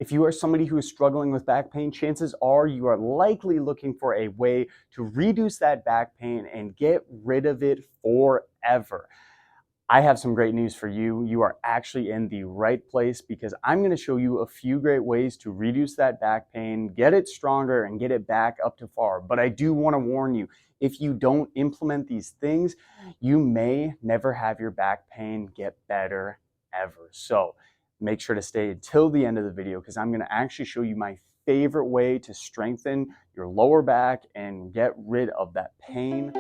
If you are somebody who is struggling with back pain, chances are you are likely looking for a way to reduce that back pain and get rid of it forever. I have some great news for you. You are actually in the right place because I'm going to show you a few great ways to reduce that back pain, get it stronger, and get it back up to par. But I do want to warn you, if you don't implement these things, you may never have your back pain get better ever. So make sure to stay until the end of the video because I'm going to actually show you my favorite way to strengthen your lower back and get rid of that pain.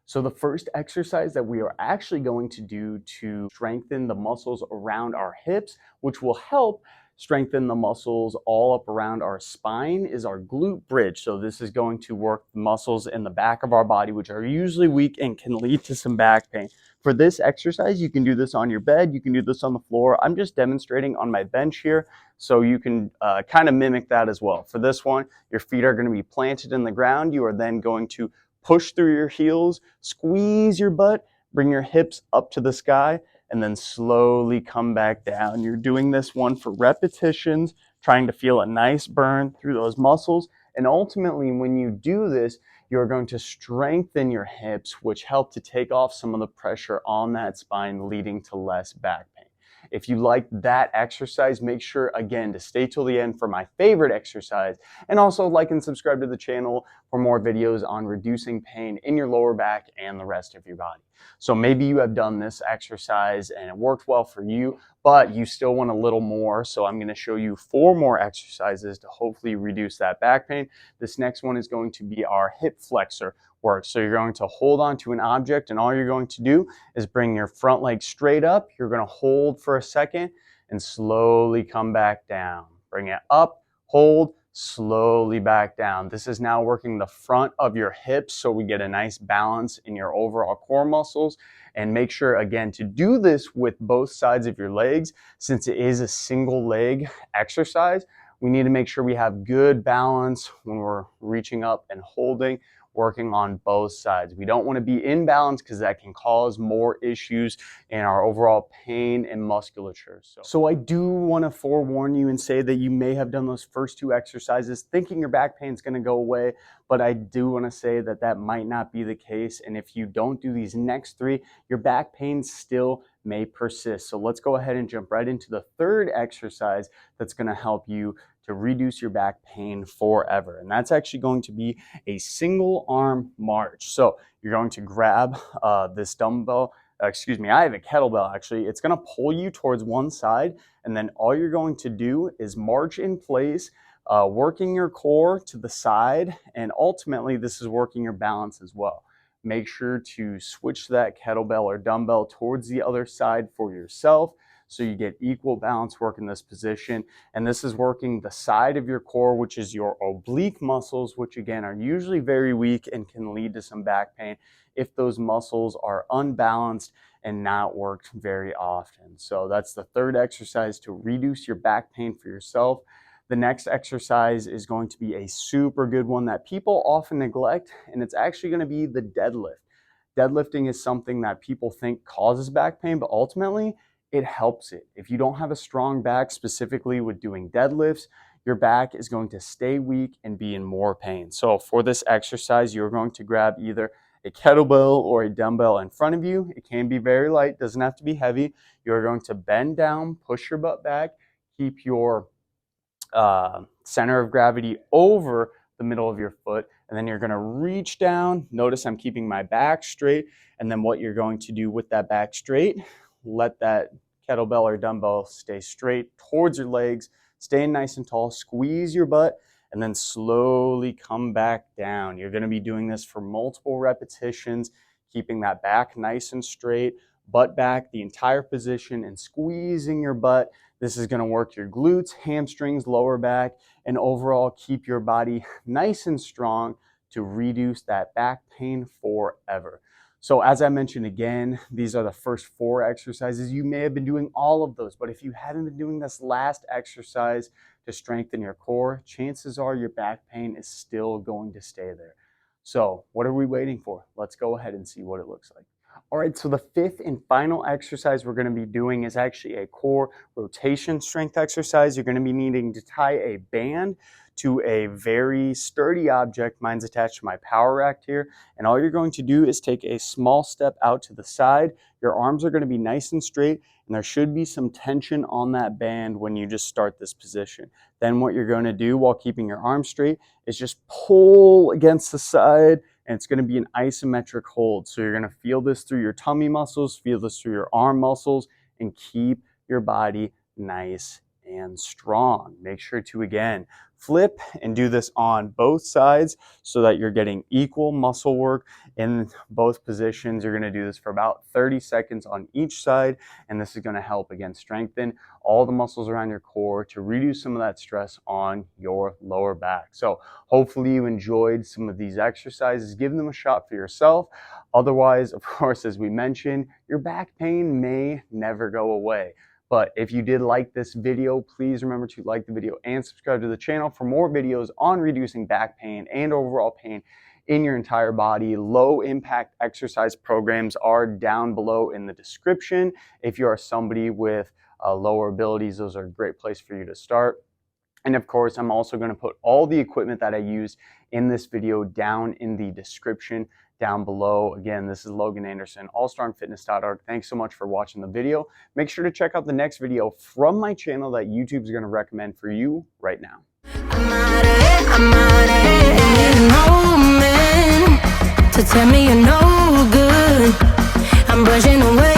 So the first exercise that we are actually going to do to strengthen the muscles around our hips, which will help strengthen the muscles all up around our spine, is our glute bridge. So this is going to work the muscles in the back of our body, which are usually weak and can lead to some back pain. For this exercise, you can do this on your bed, you can do this on the floor. I'm just demonstrating on my bench here, so you can kind of mimic that as well. For this one, your feet are going to be planted in the ground. You are then going to push through your heels, squeeze your butt, bring your hips up to the sky, and then slowly come back down. You're doing this one for repetitions, trying to feel a nice burn through those muscles. And ultimately, when you do this, you're going to strengthen your hips, which help to take off some of the pressure on that spine, leading to less back pain. If you like that exercise, make sure again to stay till the end for my favorite exercise, and also like and subscribe to the channel for more videos on reducing pain in your lower back and the rest of your body. So maybe you have done this exercise and it worked well for you, but you still want a little more. So I'm going to show you 4 more exercises to hopefully reduce that back pain. This next one is going to be our hip flexor work. So you're going to hold on to an object, and all you're going to do is bring your front leg straight up. You're going to hold for a second and slowly come back down. Bring it up, hold, slowly back down. This is now working the front of your hips, so we get a nice balance in your overall core muscles. And make sure again to do this with both sides of your legs. Since it is a single leg exercise, we need to make sure we have good balance when we're reaching up and holding, working on both sides. We don't want to be imbalanced because that can cause more issues in our overall pain and musculature. So I do want to forewarn you and say that you may have done those first 2 exercises thinking your back pain is going to go away, but I do want to say that that might not be the case. And if you don't do these next 3, your back pain still may persist. So let's go ahead and jump right into the third exercise that's going to help you to reduce your back pain forever. And that's actually going to be a single arm march. So you're going to grab this dumbbell, I have a kettlebell actually. It's going to pull you towards one side, and then all you're going to do is march in place, working your core to the side, and ultimately this is working your balance as well. Make sure to switch that kettlebell or dumbbell towards the other side for yourself, so you get equal balance work in this position. And this is working the side of your core, which is your oblique muscles, which again are usually very weak and can lead to some back pain if those muscles are unbalanced and not worked very often. So that's the third exercise to reduce your back pain for yourself. The next exercise is going to be a super good one that people often neglect, and it's actually going to be the deadlift. Deadlifting is something that people think causes back pain, but ultimately it helps it. If you don't have a strong back, specifically with doing deadlifts, your back is going to stay weak and be in more pain. So for this exercise, you're going to grab either a kettlebell or a dumbbell in front of you. It can be very light, doesn't have to be heavy. You're going to bend down, push your butt back, keep your center of gravity over the middle of your foot, and then you're going to reach down. Notice I'm keeping my back straight, and then what you're going to do with that back straight, let that kettlebell or dumbbell stay straight towards your legs, stay nice and tall, squeeze your butt, and then slowly come back down. You're going to be doing this for multiple repetitions, keeping that back nice and straight, butt back the entire position, and squeezing your butt. This is going to work your glutes, hamstrings, lower back, and overall keep your body nice and strong to reduce that back pain forever. So as I mentioned again, these are the first 4 exercises. You may have been doing all of those, but if you haven't been doing this last exercise to strengthen your core, chances are your back pain is still going to stay there. So what are we waiting for? Let's go ahead and see what it looks like. All right, so the fifth and final exercise we're going to be doing is actually a core rotation strength exercise. You're going to be needing to tie a band to a very sturdy object. Mine's attached to my power rack here. And all you're going to do is take a small step out to the side. Your arms are going to be nice and straight, and there should be some tension on that band when you just start this position. Then what you're going to do while keeping your arms straight is just pull against the side, and it's going to be an isometric hold. So you're going to feel this through your tummy muscles, feel this through your arm muscles, and keep your body nice and strong. Make sure to, again, flip and do this on both sides so that you're getting equal muscle work in both positions. You're going to do this for about 30 seconds on each side, and this is going to help, again, strengthen all the muscles around your core to reduce some of that stress on your lower back. So hopefully you enjoyed some of these exercises. Give them a shot for yourself. Otherwise, of course, as we mentioned, your back pain may never go away. But if you did like this video, please remember to like the video and subscribe to the channel for more videos on reducing back pain and overall pain in your entire body. Low impact exercise programs are down below in the description. If you are somebody with lower abilities, those are a great place for you to start. And of course, I'm also going to put all the equipment that I used in this video down in the description down below. Again, this is Logan Anderson, allstarandfitness.org. Thanks so much for watching the video. Make sure to check out the next video from my channel that YouTube is going to recommend for you right now. To tell me you're no good, I'm brushing away.